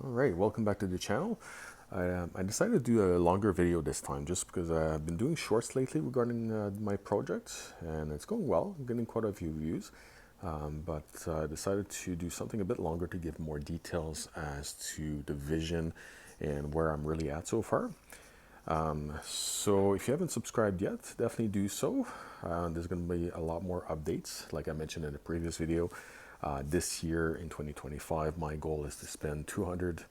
All right, welcome back to the channel. I decided to do a longer video this time just because I've been doing shorts lately regarding my project, and it's going well. I'm getting quite a few views, but I decided to do something a bit longer to give more details as to the vision and where I'm really at so far. So if you haven't subscribed yet, definitely do so. There's going to be a lot more updates, like I mentioned in the previous video. This year in 2025, my goal is to spend 200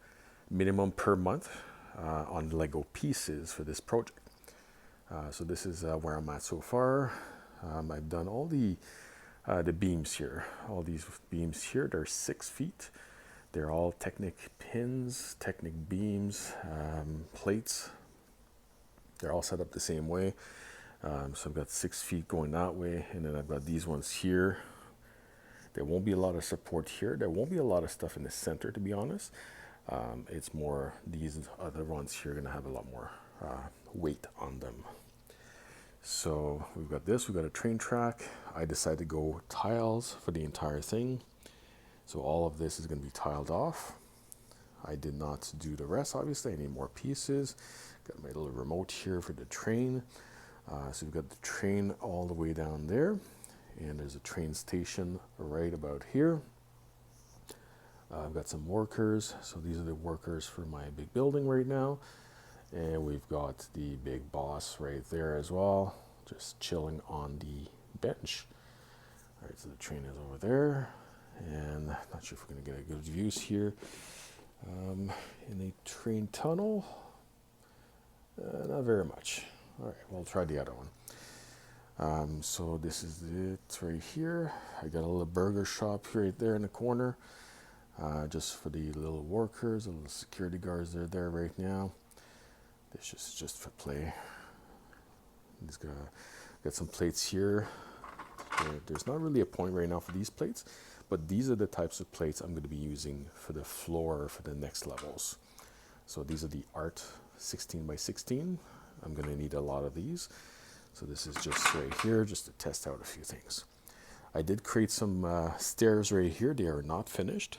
minimum per month on Lego pieces for this project. So this is where I'm at so far. I've done all the beams here. All these beams here, they're 6 feet. They're all Technic pins, Technic beams, plates. They're all set up the same way. So I've got 6 feet going that way, and then I've got these ones here. There won't be a lot of support here. There won't be a lot of stuff in the center, to be honest. It's more these other ones here are going to have a lot more weight on them. So we've got this, we've got a train track. I decided to go tiles for the entire thing. So all of this is going to be tiled off. I did not do the rest, obviously. I need more pieces. Got my little remote here for the train. So we've got the train all the way down there. And there's a train station right about here. I've got some workers. So these are the workers for my big building right now. And we've got the big boss right there as well, just chilling on the bench. All right, so the train is over there. And not sure if we're going to get a good views here. In the train tunnel, not very much. All right, we'll try the other one. So this is it right here. I got a little burger shop right there in the corner, just for the little workers, the little security guards. They're there right now. This is just for play. He's got some plates here. There's not really a point right now for these plates, but these are the types of plates I'm going to be using for the floor for the next levels. So these are the art 16 by 16. I'm going to need a lot of these. So this is just right here, just to test out a few things. I did create some stairs right here. They are not finished.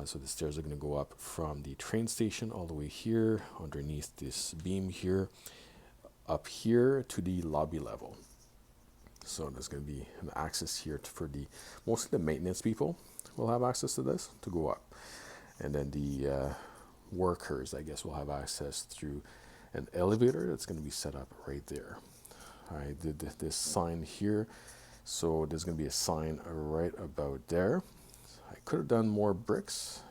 So the stairs are going to go up from the train station all the way here, underneath this beam here, up here to the lobby level. So there's going to be an access here for mostly the maintenance people will have access to this to go up. And then the workers, I guess, will have access through an elevator that's going to be set up right there. I did this sign here, so there's going to be a sign right about there. I could have done more bricks,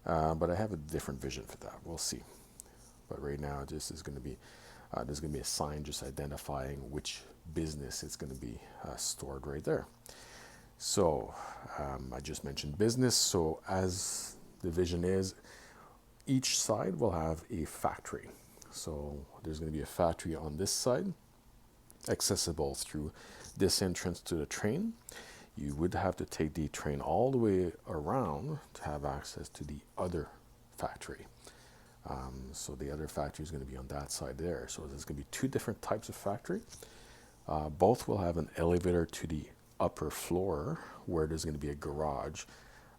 but I have a different vision for that. We'll see. But right now, this is going to be there's going to be a sign just identifying which business is going to be stored right there. So I just mentioned business. So as the vision is, each side will have a factory. So there's going to be a factory on this side, accessible through this entrance to the train. You would have to take the train all the way around to have access to the other factory. So the other factory is going to be on that side there. So there's going to be two different types of factory. Both will have an elevator to the upper floor where there's going to be a garage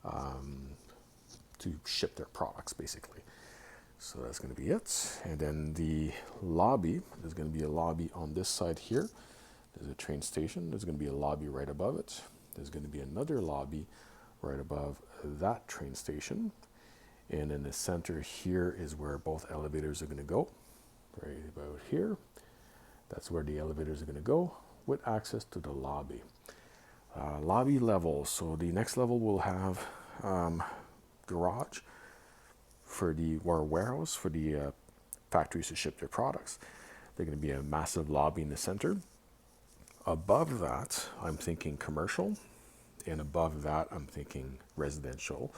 to ship their products, basically. So that's going to be it. And then the lobby, there's going to be a lobby on this side here. There's a train station. There's going to be a lobby right above it. There's going to be another lobby right above that train station. And in the center here is where both elevators are going to go, right about here. That's where the elevators are going to go with access to the lobby. Lobby level. So the next level will have garage for the warehouse for the factories to ship their products. There's going to be a massive lobby in the center. Above that, I'm thinking commercial, and above that, I'm thinking residential,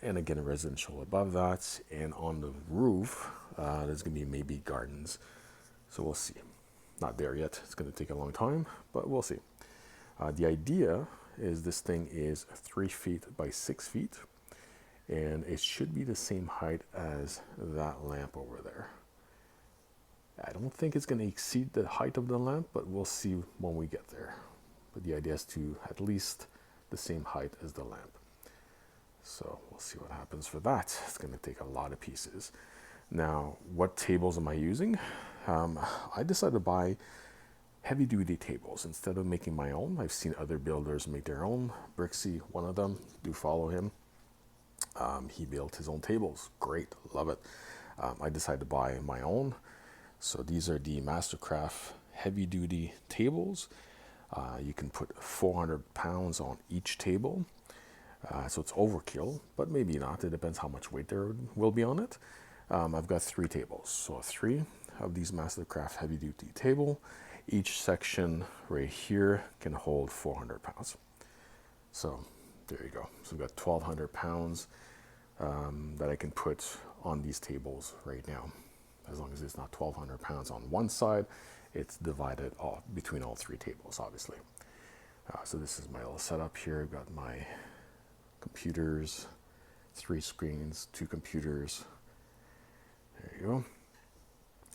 and again a residential above that, and on the roof, there's going to be maybe gardens. So we'll see. Not there yet. It's going to take a long time, but we'll see. The idea is this thing is 3 feet by 6 feet. And it should be the same height as that lamp over there. I don't think it's going to exceed the height of the lamp, but we'll see when we get there. But the idea is to at least the same height as the lamp. So we'll we'll see what happens for that. It's going to take a lot of pieces. Now, what tables am I using? I decided to buy heavy duty tables instead of making my own. I've seen other builders make their own. BrickBuilding, one of them, do follow him. He built his own tables. Great, love it. I decided to buy my own. So these are the Mastercraft heavy duty tables. You can put 400 pounds on each table. So it's overkill, but maybe not. It depends how much weight there will be on it. I've got 3 tables. So 3 of these Mastercraft heavy duty table. Each section right here can hold 400 pounds. So there you go. So we've got 1,200 pounds that I can put on these tables right now. As long as it's not 1,200 pounds on one side, it's divided off between all 3 tables, obviously. So this is my little setup here. I've got my computers, 3 screens, 2 computers. There you go.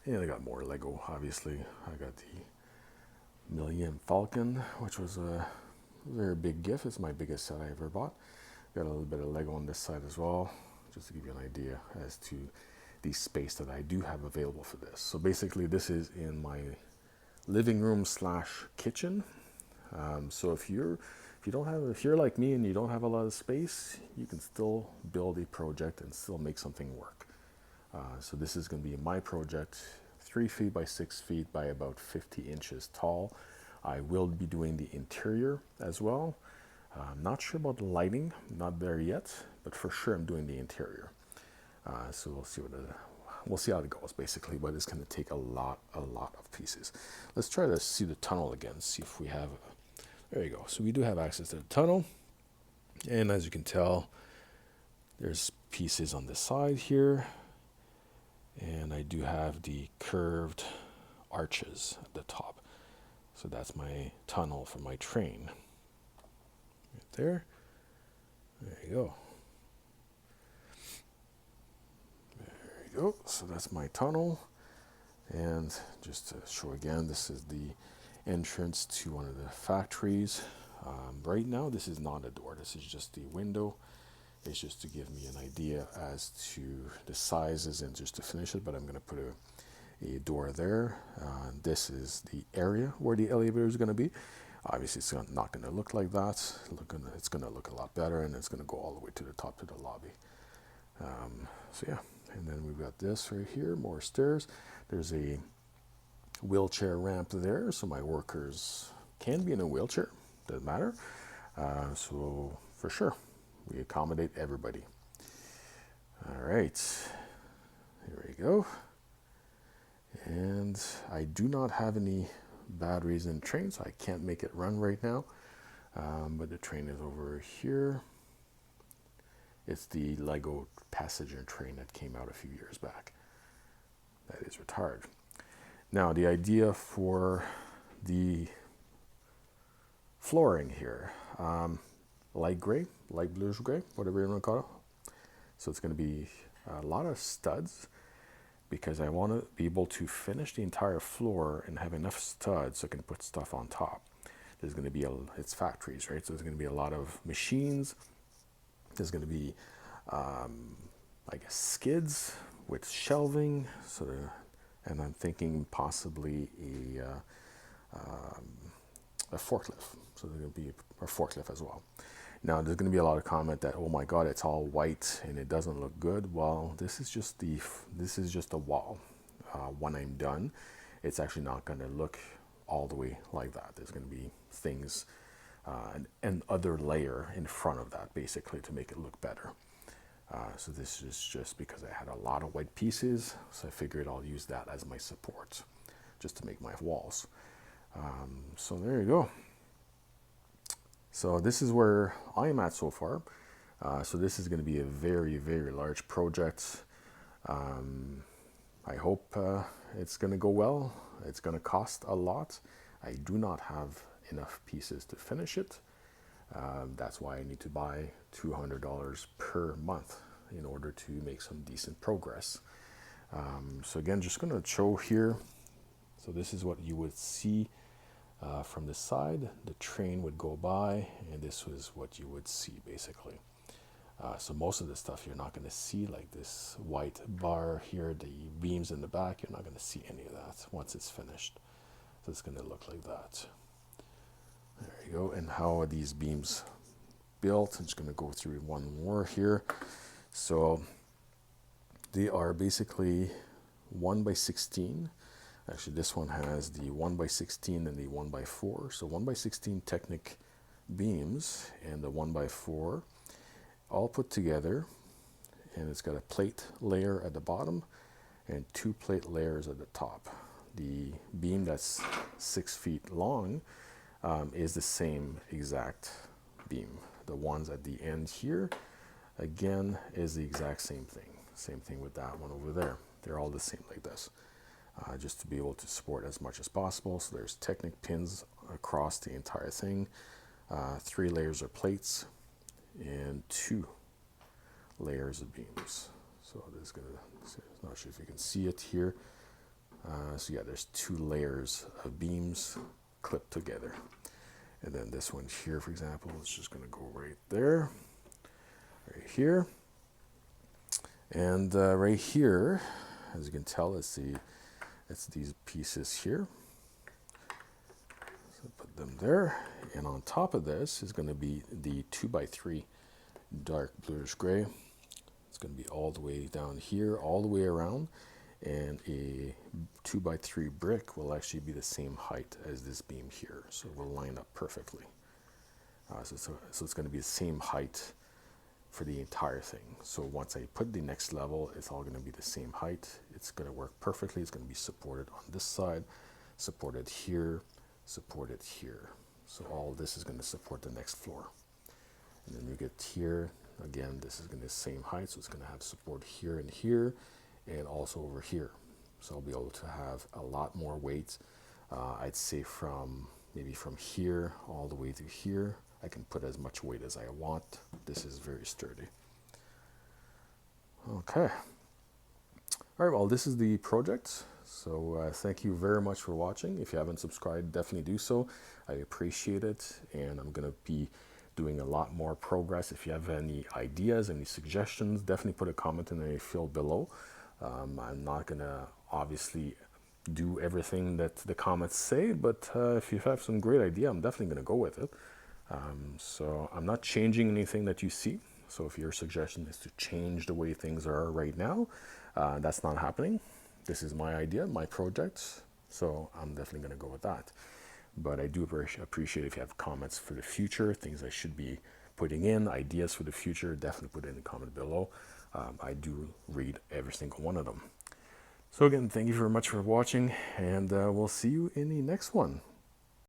And I got more Lego, obviously. I got the Millennium Falcon, which was a very big gift. It's my biggest set I ever bought. Got a little bit of Lego on this side as well, just to give you an idea as to the space that I do have available for this. So basically this is in my living room / kitchen. So if you're like me and you don't have a lot of space, you can still build a project and still make something work. So this is going to be my project, 3 feet by 6 feet by about 50 inches tall. I will be doing the interior as well. I'm not sure about the lighting, not there yet, but for sure I'm doing the interior. So we'll see how it goes basically, but it's going to take a lot of pieces. Let's try to see the tunnel again, see if we have, there you go. So we do have access to the tunnel, and as you can tell, there's pieces on the side here. And I do have the curved arches at the top. So that's my tunnel for my train. Right there. There you go. There you go. So that's my tunnel. And just to show again, this is the entrance to one of the factories. Right now, this is not a door. This is just the window. It's just to give me an idea as to the sizes and just to finish it, but I'm going to put a door there. This is the area where the elevator is going to be. Obviously, it's not going to look like that. It's going to look a lot better, and it's going to go all the way to the top to the lobby. So yeah, and then we've got this right here, more stairs. There's a wheelchair ramp there, so my workers can be in a wheelchair. Doesn't matter. So for sure, we accommodate everybody. All right, here we go. And I do not have any batteries in the train, so I can't make it run right now. But the train is over here. It's the Lego passenger train that came out a few years back. That is retired. Now, the idea for the flooring here, light gray, light bluish gray, whatever you want to call it. So it's going to be a lot of studs because I want to be able to finish the entire floor and have enough studs so I can put stuff on top. There's going to be it's factories, right? So there's going to be a lot of machines. There's going to be, I guess, skids with shelving. And I'm thinking possibly a forklift. So there's going to be a forklift as well. Now, there's going to be a lot of comment that, oh my God, it's all white and it doesn't look good. Well, this is just a wall. When I'm done, it's actually not going to look all the way like that. There's going to be things, an other layer in front of that, basically, to make it look better. So this is just because I had a lot of white pieces, so I figured I'll use that as my support, just to make my walls. So there you go. So this is where I'm at so far. So this is going to be a very, very large project. I hope it's going to go well. It's going to cost a lot. I do not have enough pieces to finish it. That's why I need to buy $200 per month in order to make some decent progress. So again, just going to show here. So this is what you would see from the side. The train would go by, and this was what you would see basically. So most of the stuff you're not going to see, like this white bar here, the beams in the back, you're not going to see any of that once it's finished. So it's going to look like that. There you go. And how are these beams built? I'm just going to go through one more here. So they are basically 1x16. Actually, this one has the 1x16 and the 1x4. So 1x16 Technic beams and the 1x4 all put together, and it's got a plate layer at the bottom and 2 plate layers at the top. The beam that's 6 feet long is the same exact beam. The ones at the end here, again, is the exact same thing. Same thing with that one over there. They're all the same like this. Just to be able to support as much as possible. So there's Technic pins across the entire thing. 3 layers of plates and 2 layers of beams. So this is gonna, not sure if you can see it here. So yeah, there's 2 layers of beams clipped together. And then this one here, for example, is just gonna go right there, right here. And right here, as you can tell, it's these pieces here. So put them there. And on top of this is going to be the 2x3 dark bluish gray. It's going to be all the way down here, all the way around. And a 2x3 brick will actually be the same height as this beam here. So it will line up perfectly. So it's going to be the same height for the entire thing. So once I put the next level, it's all going to be the same height. It's going to work perfectly. It's going to be supported on this side, supported here, supported here. So all this is going to support the next floor. And then you get here, again, this is going to be the same height, so it's going to have support here and here, and also over here. So I'll be able to have a lot more weight. I'd say maybe from here all the way to here. I can put as much weight as I want. This is very sturdy. Okay. All right, well, this is the project. So thank you very much for watching. If you haven't subscribed, definitely do so. I appreciate it. And I'm going to be doing a lot more progress. If you have any ideas, any suggestions, definitely put a comment in the field below. I'm not going to obviously do everything that the comments say, but if you have some great idea, I'm definitely going to go with it. So I'm not changing anything that you see. So if your suggestion is to change the way things are right now, that's not happening. This is my idea, my project. So I'm definitely going to go with that. But I do appreciate if you have comments for the future, things I should be putting in, ideas for the future, definitely put it in the comment below. I do read every single one of them. So again, thank you very much for watching, and we'll see you in the next one.